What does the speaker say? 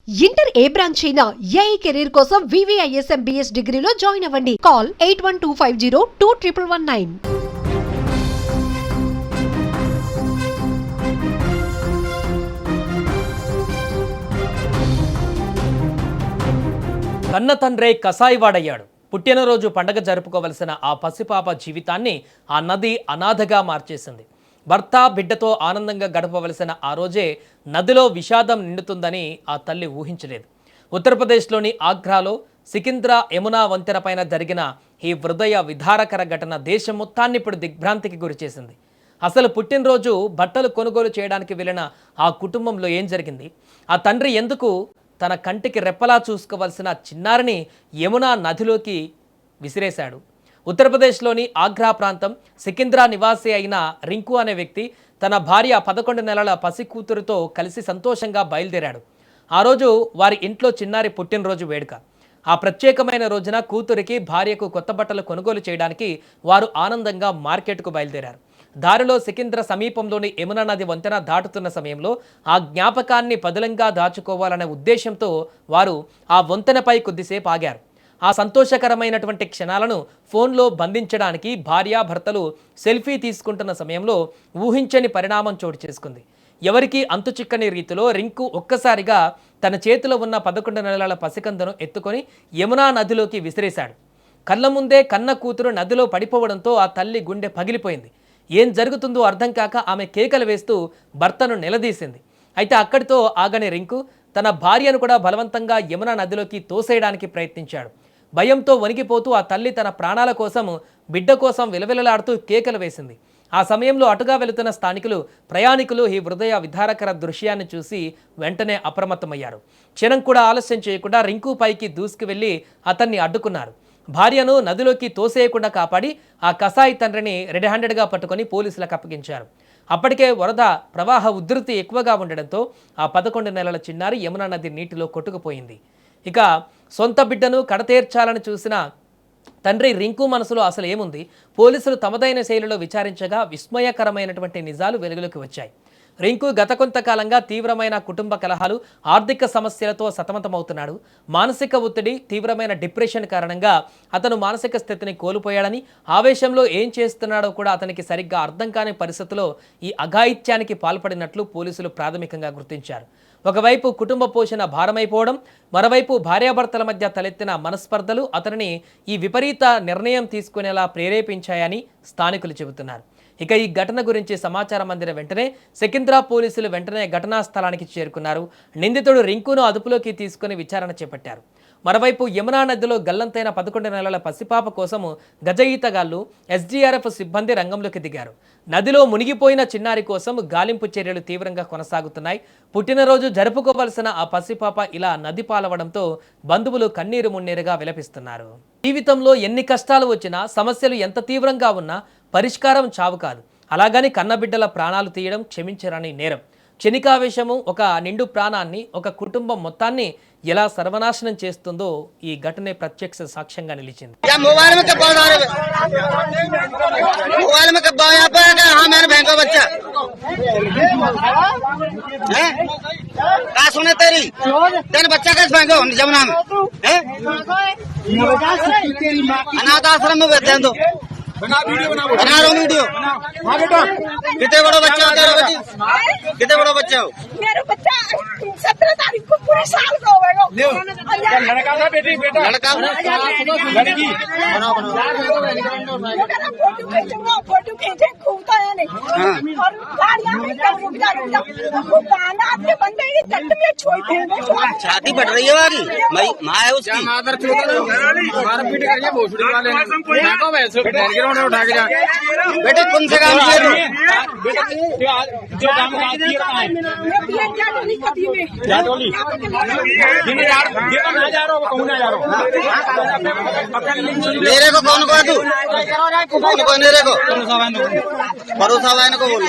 Inter ఏ branch అయినా AI career కోసం VVIS MBS డిగ్రీలో జాయిన్ అవ్వండి. కాల్ 8125021119. కన్న తండ్రే కసాయివాడయ్యాడు. పుట్టినరోజు పండగ జరుపుకోవలసిన ఆ పసిపాప జీవితాన్ని ఆ నది అనాథగా మార్చేసింది. భర్త బిడ్డతో ఆనందంగా గడపవలసిన ఆ రోజే నదిలో విషాదం నిండుతుందని ఆ తల్లి ఊహించలేదు. ఉత్తరప్రదేశ్లోని ఆగ్రాలో సికింద్రా యమునా వంతెనపైన జరిగిన ఈ హృదయ విదారకర ఘటన దేశం మొత్తాన్ని ఇప్పుడు దిగ్భ్రాంతికి గురిచేసింది. అసలు పుట్టినరోజు బట్టలు కొనుగోలు చేయడానికి వెళ్ళిన ఆ కుటుంబంలో ఏం జరిగింది? ఆ తండ్రి ఎందుకు తన కంటికి రెప్పలా చూసుకోవలసిన చిన్నారిని యమునా నదిలోకి విసిరేశాడు? ఉత్తరప్రదేశ్లోని ఆగ్రా ప్రాంతం సికింద్రా నివాసి అయిన రింకు అనే వ్యక్తి తన భార్య 11 నెలల పసికూతురుతో కలిసి సంతోషంగా బయలుదేరాడు. ఆ రోజు వారి ఇంట్లో చిన్నారి పుట్టినరోజు వేడుక. ఆ ప్రత్యేకమైన రోజున కూతురికి భార్యకు కొత్త బట్టలు కొనుగోలు చేయడానికి వారు ఆనందంగా మార్కెట్కు బయలుదేరారు. దారిలో సికింద్ర సమీపంలోని యమునా నది వంతెన దాటుతున్న సమయంలో ఆ జ్ఞాపకాన్ని పదిలంగా దాచుకోవాలనే ఉద్దేశంతో వారు ఆ వంతెనపై కొద్దిసేపు ఆగారు. ఆ సంతోషకరమైనటువంటి క్షణాలను ఫోన్లో బంధించడానికి భార్యాభర్తలు సెల్ఫీ తీసుకుంటున్న సమయంలో ఊహించని పరిణామం చోటు చేసుకుంది. ఎవరికీ అంతుచిక్కని రీతిలో రింకు ఒక్కసారిగా తన చేతిలో ఉన్న 11 నెలల పసికందను ఎత్తుకొని యమునా నదిలోకి విసిరేశాడు. కళ్ళ ముందే కన్న కూతురు నదిలో పడిపోవడంతో ఆ తల్లి గుండె పగిలిపోయింది. ఏం జరుగుతుందో అర్థం కాక ఆమె కేకలు వేస్తూ భర్తను నిలదీసింది. అయితే అక్కడితో ఆగని రింకు తన భార్యను కూడా బలవంతంగా యమునా నదిలోకి తోసేయడానికి ప్రయత్నించాడు. భయంతో వణికిపోతూ ఆ తల్లి తన ప్రాణాల కోసం బిడ్డ కోసం విలవిలలాడుతూ కేకలు వేసింది. ఆ సమయంలో అటుగా వెళుతున్న స్థానికులు ప్రయాణికులు ఈ హృదయ విదారకర దృశ్యాన్ని చూసి వెంటనే అప్రమత్తమయ్యారు. క్షణం కూడా ఆలస్యం చేయకుండా రింకు పైకి దూసుకు వెళ్ళి అతన్ని అడ్డుకున్నారు. భార్యను నదిలోకి తోసేయకుండా కాపాడి ఆ కసాయి తండ్రిని రెడ్ హ్యాండెడ్గా పట్టుకొని పోలీసులకు అప్పగించారు. అప్పటికే వరద ప్రవాహ ఉధృతి ఎక్కువగా ఉండడంతో ఆ 11 నెలల చిన్నారి యమునా నది నీటిలో కొట్టుకుపోయింది. ఇక సొంత బిడ్డను కడతేర్చాలని చూసిన తండ్రి రింకు మనసులో అసలు ఏముంది? పోలీసులు తమదైన శైలిలో విచారించగా విస్మయకరమైనటువంటి నిజాలు వెలుగులోకి వచ్చాయి. రింకు గత కొంతకాలంగా తీవ్రమైన కుటుంబ కలహాలు, ఆర్థిక సమస్యలతో సతమతమవుతున్నాడు. మానసిక ఒత్తిడి, తీవ్రమైన డిప్రెషన్ కారణంగా అతను మానసిక స్థితిని కోల్పోయాడని, ఆవేశంలో ఏం చేస్తున్నాడో కూడా అతనికి సరిగ్గా అర్థం కాని పరిస్థితిలో ఈ అఘాయిత్యానికి పాల్పడినట్లు పోలీసులు ప్రాథమికంగా గుర్తించారు. ఒకవైపు కుటుంబ పోషణ భారమైపోవడం, మరోవైపు భార్యాభర్తల మధ్య తలెత్తిన మనస్పర్ధలు అతనిని ఈ విపరీత నిర్ణయం తీసుకునేలా ప్రేరేపించాయని స్థానికులు చెబుతున్నారు. ఇక ఈ ఘటన గురించి సమాచారం అందిన వెంటనే సికింద్రా పోలీసులు వెంటనే ఘటనా స్థలానికి చేరుకున్నారు. నిందితుడు రింకును అదుపులోకి తీసుకుని విచారణ చేపట్టారు. మరోవైపు యమునా నదిలో గల్లంతైన 11 నెలల పసిపాప కోసం గజ ఈతగాళ్లు, SDRF సిబ్బంది రంగంలోకి దిగారు. నదిలో మునిగిపోయిన చిన్నారి కోసం గాలింపు చర్యలు తీవ్రంగా కొనసాగుతున్నాయి. పుట్టినరోజు జరుపుకోవలసిన ఆ పసిపాప ఇలా నది పాలవడంతో బంధువులు కన్నీరు మున్నీరుగా విలపిస్తున్నారు. జీవితంలో ఎన్ని కష్టాలు వచ్చినా, సమస్యలు ఎంత తీవ్రంగా ఉన్నా పరిష్కారం చావు కాదు. అలాగని కన్నబిడ్డల ప్రాణాలు తీయడం క్షమించరని నేరం. క్షణికావేశము ఒక నిండు ప్రాణాన్ని, ఒక కుటుంబం మొత్తాన్ని ఎలా సర్వనాశనం చేస్తుందో ఈ ఘటనే ప్రత్యక్ష సాక్ష్యంగా నిలిచింది. अनाथ आश्रम में बैठे हैं तो बना रहा हूँ वीडियो। कितने बड़ा बच्चा हो? कितने बड़ा बच्चा हो? मेरा बच्चा 17 तारीख को पूरे साल का होगा। लड़का था बेटी? बेटा लड़का लड़की। फोटो भेजे खूबता है नहीं और गाड़ियां में बंदे तट में छोड़ छाती बढ़ रही है वाली माँ है उसकी मारपीट करिए उठा के जा बेटे कौन से काम किए जो काम मेरे को कौन को तू कौन को मेरे को भरोसा को बोलो।